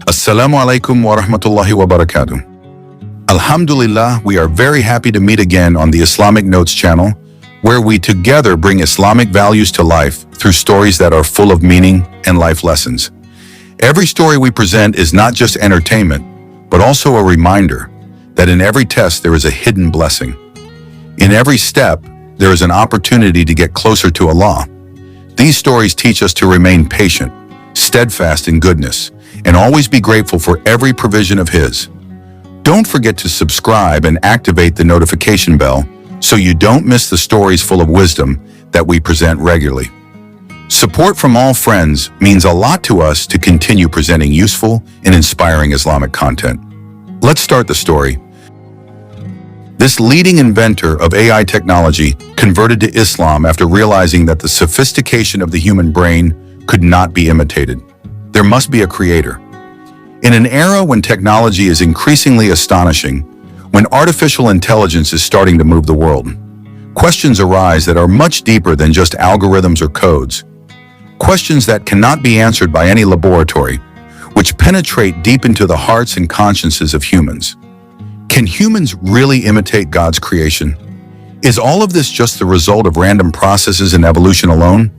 Assalamu alaikum wa rahmatullahi wa barakatuh. Alhamdulillah, we are very happy to meet again on the Islamic Notes channel, where we together bring Islamic values to life through stories that are full of meaning and life lessons. Every story we present is not just entertainment, but also a reminder that in every test there is a hidden blessing. In every step, there is an opportunity to get closer to Allah. These stories teach us to remain patient, steadfast in goodness, and always be grateful for every provision of His. Don't forget to subscribe and activate the notification bell so you don't miss the stories full of wisdom that we present regularly. Support from all friends means a lot to us to continue presenting useful and inspiring Islamic content. Let's start the story. This leading inventor of AI technology converted to Islam after realizing that the sophistication of the human brain could not be imitated. There must be a creator. In an era when technology is increasingly astonishing, when artificial intelligence is starting to move the world, questions arise that are much deeper than just algorithms or codes. Questions that cannot be answered by any laboratory, which penetrate deep into the hearts and consciences of humans. Can humans really imitate God's creation? Is all of this just the result of random processes in evolution alone?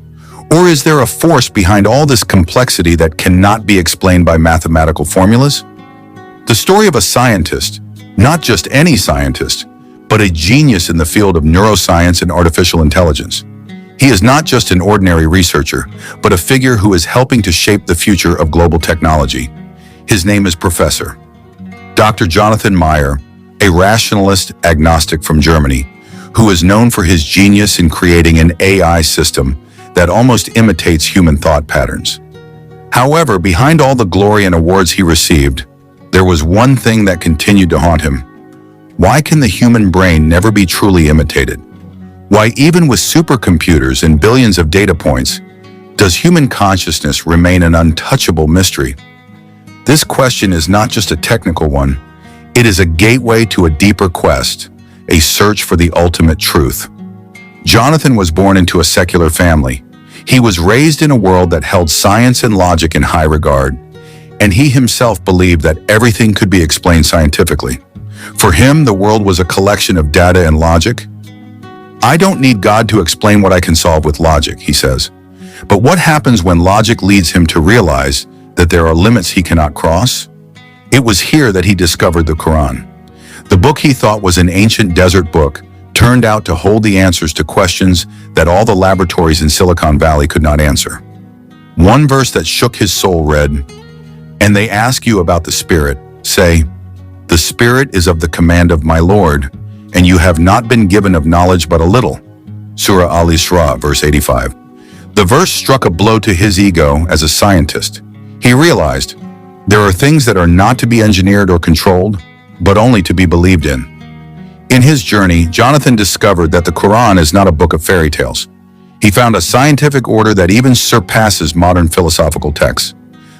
Or is there a force behind all this complexity that cannot be explained by mathematical formulas? The story of a scientist, not just any scientist, but a genius in the field of neuroscience and artificial intelligence. He is not just an ordinary researcher, but a figure who is helping to shape the future of global technology. His name is Professor Dr. Jonathan Meyer, a rationalist agnostic from Germany, who is known for his genius in creating an AI system that almost imitates human thought patterns. However, behind all the glory and awards he received, there was one thing that continued to haunt him. Why can the human brain never be truly imitated? Why, even with supercomputers and billions of data points, does human consciousness remain an untouchable mystery? This question is not just a technical one, it is a gateway to a deeper quest, a search for the ultimate truth. Jonathan was born into a secular family. He was raised in a world that held science and logic in high regard, and he himself believed that everything could be explained scientifically. For him, the world was a collection of data and logic. I don't need God to explain what I can solve with logic, he says. But what happens when logic leads him to realize that there are limits he cannot cross? It was here that he discovered the Quran. The book he thought was an ancient desert book turned out to hold the answers to questions that all the laboratories in Silicon Valley could not answer. One verse that shook his soul read, "And they ask you about the Spirit, say, the Spirit is of the command of my Lord, and you have not been given of knowledge but a little." Surah Al-Isra, verse 85. The verse struck a blow to his ego as a scientist. He realized, there are things that are not to be engineered or controlled, but only to be believed in. In his journey, Jonathan discovered that the Quran is not a book of fairy tales. He found a scientific order that even surpasses modern philosophical texts.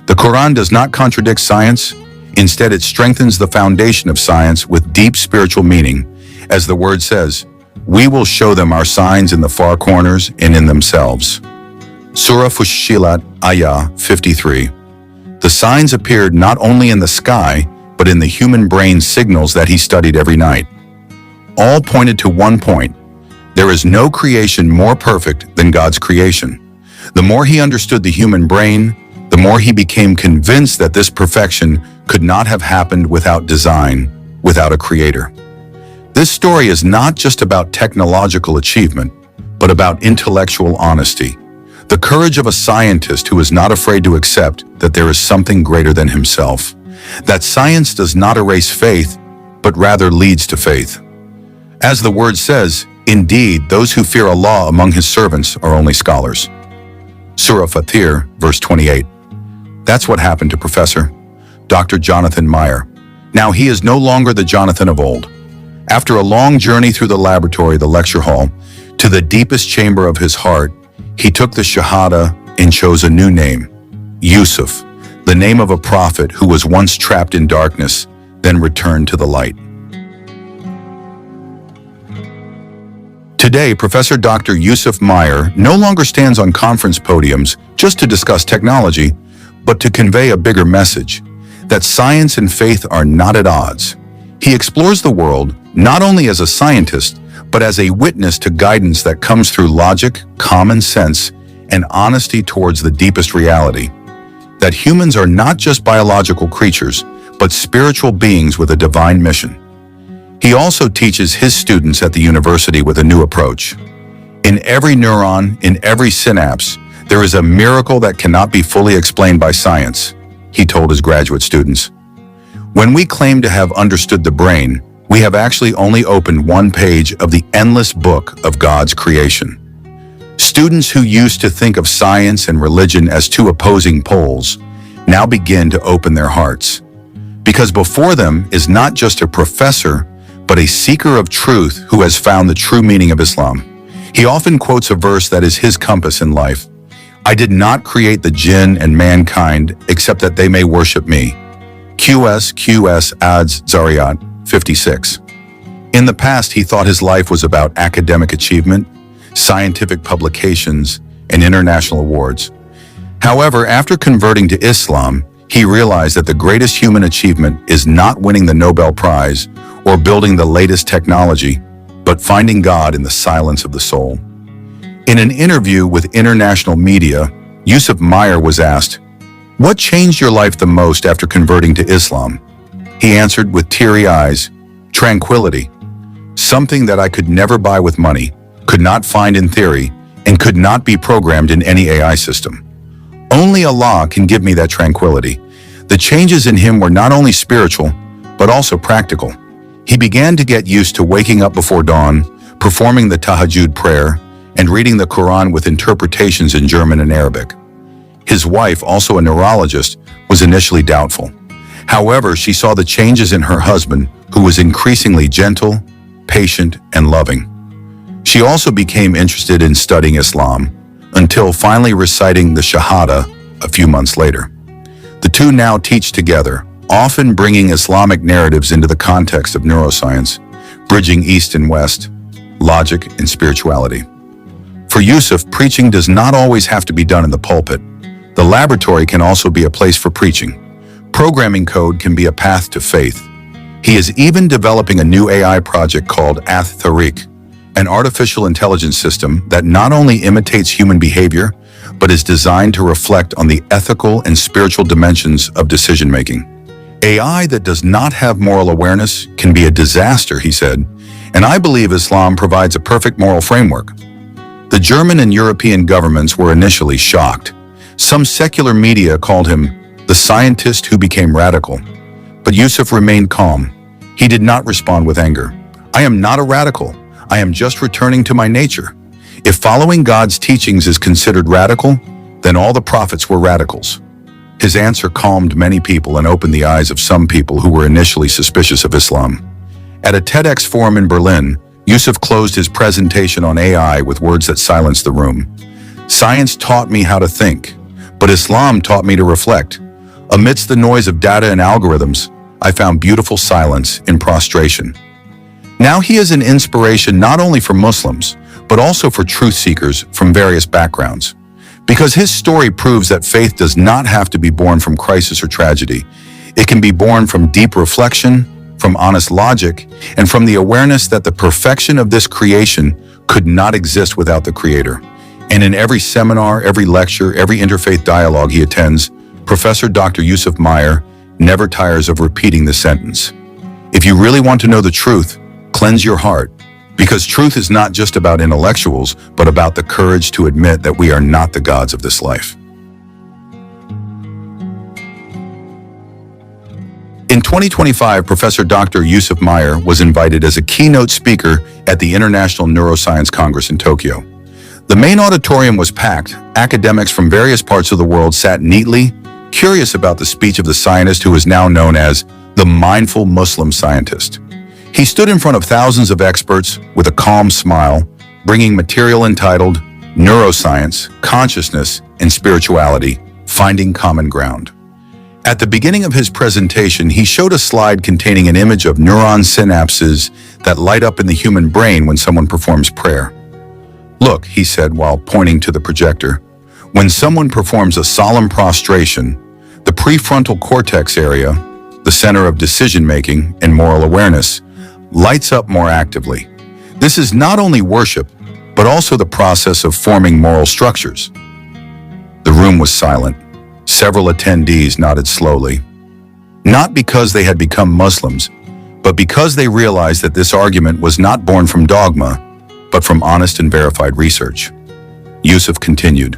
The Quran does not contradict science. Instead, it strengthens the foundation of science with deep spiritual meaning. As the word says, "We will show them our signs in the far corners and in themselves." Surah Fussilat, Ayah 53. The signs appeared not only in the sky, but in the human brain's signals that he studied every night. All pointed to one point: there is no creation more perfect than God's creation. The more he understood the human brain, the more he became convinced that this perfection could not have happened without design, without a creator. This story is not just about technological achievement, but about intellectual honesty. The courage of a scientist who is not afraid to accept that there is something greater than himself. That science does not erase faith, but rather leads to faith. As the word says, indeed, those who fear Allah among His servants are only scholars. Surah Fatir, verse 28. That's what happened to Professor Dr. Jonathan Meyer. Now he is no longer the Jonathan of old. After a long journey through the laboratory, the lecture hall, to the deepest chamber of his heart, he took the Shahada and chose a new name, Yusuf, the name of a prophet who was once trapped in darkness, then returned to the light. Today, Professor Dr. Yusuf Meyer no longer stands on conference podiums just to discuss technology, but to convey a bigger message, that science and faith are not at odds. He explores the world not only as a scientist, but as a witness to guidance that comes through logic, common sense, and honesty towards the deepest reality. That humans are not just biological creatures, but spiritual beings with a divine mission. He also teaches his students at the university with a new approach. In every neuron, in every synapse, there is a miracle that cannot be fully explained by science, he told his graduate students. When we claim to have understood the brain, we have actually only opened one page of the endless book of God's creation. Students who used to think of science and religion as two opposing poles now begin to open their hearts. Because before them is not just a professor, but a seeker of truth who has found the true meaning of Islam. He often quotes a verse that is his compass in life. I did not create the jinn and mankind except that they may worship me. QS Ads Zariyat 56. In the past, he thought his life was about academic achievement, scientific publications, and international awards. However, after converting to Islam, he realized that the greatest human achievement is not winning the Nobel Prize or building the latest technology, but finding God in the silence of the soul. In an interview with international media, Meyer was asked, "What changed your life the most after converting to Islam?" He answered with teary eyes, "Tranquility. Something that I could never buy with money, could not find in theory, and could not be programmed in any AI system. Only Allah can give me that tranquility." The changes in him were not only spiritual, but also practical. He began to get used to waking up before dawn, performing the Tahajjud prayer, and reading the Quran with interpretations in German and Arabic. His wife, also a neurologist, was initially doubtful. However, she saw the changes in her husband, who was increasingly gentle, patient, and loving. She also became interested in studying Islam, until finally reciting the Shahada a few months later. The two now teach together, often bringing Islamic narratives into the context of neuroscience, bridging East and West, logic and spirituality. For Yusuf, preaching does not always have to be done in the pulpit. The laboratory can also be a place for preaching. Programming code can be a path to faith. He is even developing a new AI project called Tariq, an artificial intelligence system that not only imitates human behavior, but is designed to reflect on the ethical and spiritual dimensions of decision-making. AI that does not have moral awareness can be a disaster, he said, and I believe Islam provides a perfect moral framework. The German and European governments were initially shocked. Some secular media called him the scientist who became radical. But Yusuf remained calm. He did not respond with anger. I am not a radical. I am just returning to my nature. If following God's teachings is considered radical, then all the prophets were radicals. His answer calmed many people and opened the eyes of some people who were initially suspicious of Islam. At a TEDx forum in Berlin, Yusuf closed his presentation on AI with words that silenced the room. Science taught me how to think, but Islam taught me to reflect. Amidst the noise of data and algorithms, I found beautiful silence in prostration. Now he is an inspiration not only for Muslims, but also for truth seekers from various backgrounds. Because his story proves that faith does not have to be born from crisis or tragedy. It can be born from deep reflection, from honest logic, and from the awareness that the perfection of this creation could not exist without the Creator. And in every seminar, every lecture, every interfaith dialogue he attends, Professor Dr. Meyer never tires of repeating the sentence. If you really want to know the truth, cleanse your heart. Because truth is not just about intellectuals, but about the courage to admit that we are not the gods of this life. In 2025, Professor Dr. Meyer was invited as a keynote speaker at the International Neuroscience Congress in Tokyo. The main auditorium was packed. Academics from various parts of the world sat neatly, curious about the speech of the scientist who is now known as the mindful Muslim scientist. He stood in front of thousands of experts with a calm smile, bringing material entitled Neuroscience, Consciousness, and Spirituality, Finding Common Ground. At the beginning of his presentation, he showed a slide containing an image of neuron synapses that light up in the human brain when someone performs prayer. Look, he said while pointing to the projector, when someone performs a solemn prostration, The prefrontal cortex area, the center of decision-making and moral awareness, lights up more actively. This is not only worship, but also the process of forming moral structures. The room was silent. Several attendees nodded slowly. Not because they had become Muslims, but because they realized that this argument was not born from dogma, but from honest and verified research. Yusuf continued,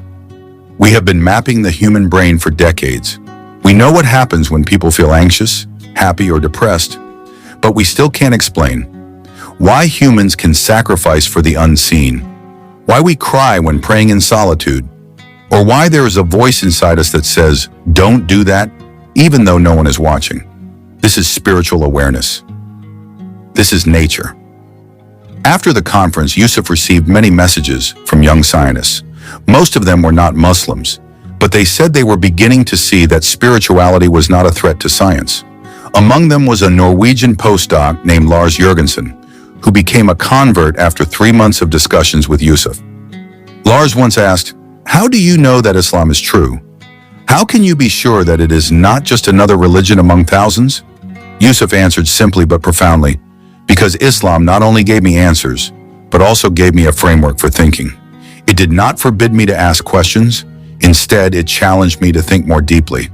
"We have been mapping the human brain for decades. We know what happens when people feel anxious, happy, or depressed, but we still can't explain why humans can sacrifice for the unseen, why we cry when praying in solitude, or why there is a voice inside us that says, 'Don't do that,' even though no one is watching. This is spiritual awareness. This is nature." After the conference, Yusuf received many messages from young scientists. Most of them were not Muslims, but they said they were beginning to see that spirituality was not a threat to science. Among them was a Norwegian postdoc named Lars Jørgensen, who became a convert after 3 months of discussions with Yusuf. Lars once asked, "How do you know that Islam is true? How can you be sure that it is not just another religion among thousands?" Yusuf answered simply but profoundly, "Because Islam not only gave me answers, but also gave me a framework for thinking. It did not forbid me to ask questions. Instead, it challenged me to think more deeply.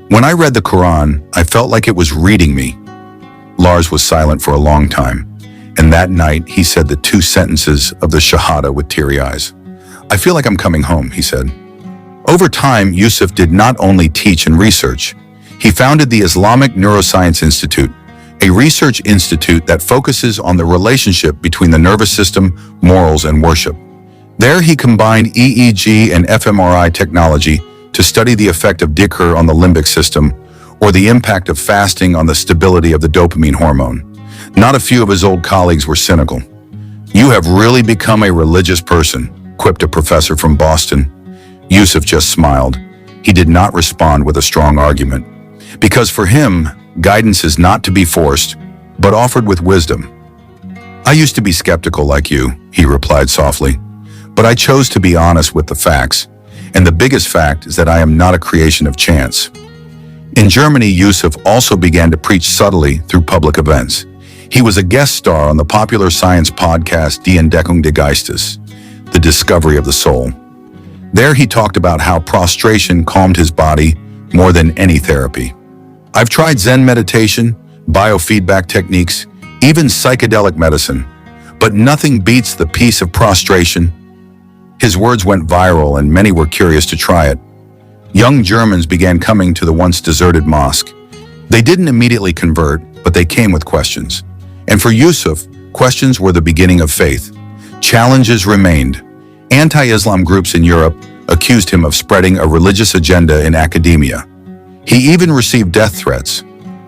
When I read the Quran, I felt like it was reading me." Lars was silent for a long time, and that night he said the 2 sentences of the Shahada with teary eyes. "I feel like I'm coming home," he said. Over time, Yusuf did not only teach and research. He founded the Islamic Neuroscience Institute, a research institute that focuses on the relationship between the nervous system, morals, and worship. There he combined EEG and fMRI technology to study the effect of dhikr on the limbic system, or the impact of fasting on the stability of the dopamine hormone. Not a few of his old colleagues were cynical. "You have really become a religious person," quipped a professor from Boston. Yusuf just smiled. He did not respond with a strong argument. Because for him, guidance is not to be forced, but offered with wisdom. "I used to be skeptical like you," he replied softly, "but I chose to be honest with the facts, and the biggest fact is that I am not a creation of chance." In Germany, Yusuf also began to preach subtly through public events. He was a guest star on the popular science podcast Die Entdeckung des Geistes, The Discovery of the Soul. There he talked about how prostration calmed his body more than any therapy. "I've tried Zen meditation, biofeedback techniques, even psychedelic medicine, but nothing beats the peace of prostration." His words went viral and many were curious to try it. Young Germans began coming to the once deserted mosque. They didn't immediately convert, but they came with questions. And for Yusuf, questions were the beginning of faith. Challenges remained. Anti-Islam groups in Europe accused him of spreading a religious agenda in academia. He even received death threats,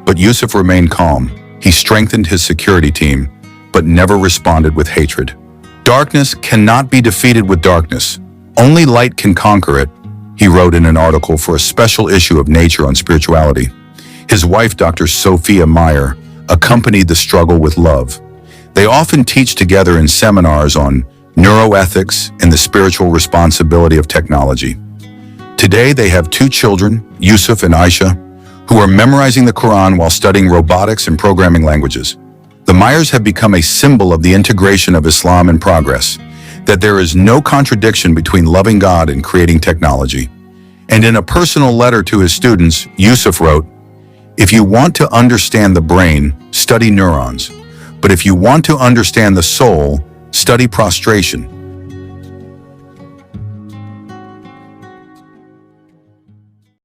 but Yusuf remained calm. He strengthened his security team, but never responded with hatred. "Darkness cannot be defeated with darkness. Only light can conquer it," he wrote in an article for a special issue of Nature on spirituality. His wife, Dr. Sophia Meyer, accompanied the struggle with love. They often teach together in seminars on neuroethics and the spiritual responsibility of technology. Today, they have 2 children, Yusuf and Aisha, who are memorizing the Quran while studying robotics and programming languages. The Meyers have become a symbol of the integration of Islam and progress, that there is no contradiction between loving God and creating technology. And in a personal letter to his students, Yusuf wrote, "If you want to understand the brain, study neurons. But if you want to understand the soul, study prostration.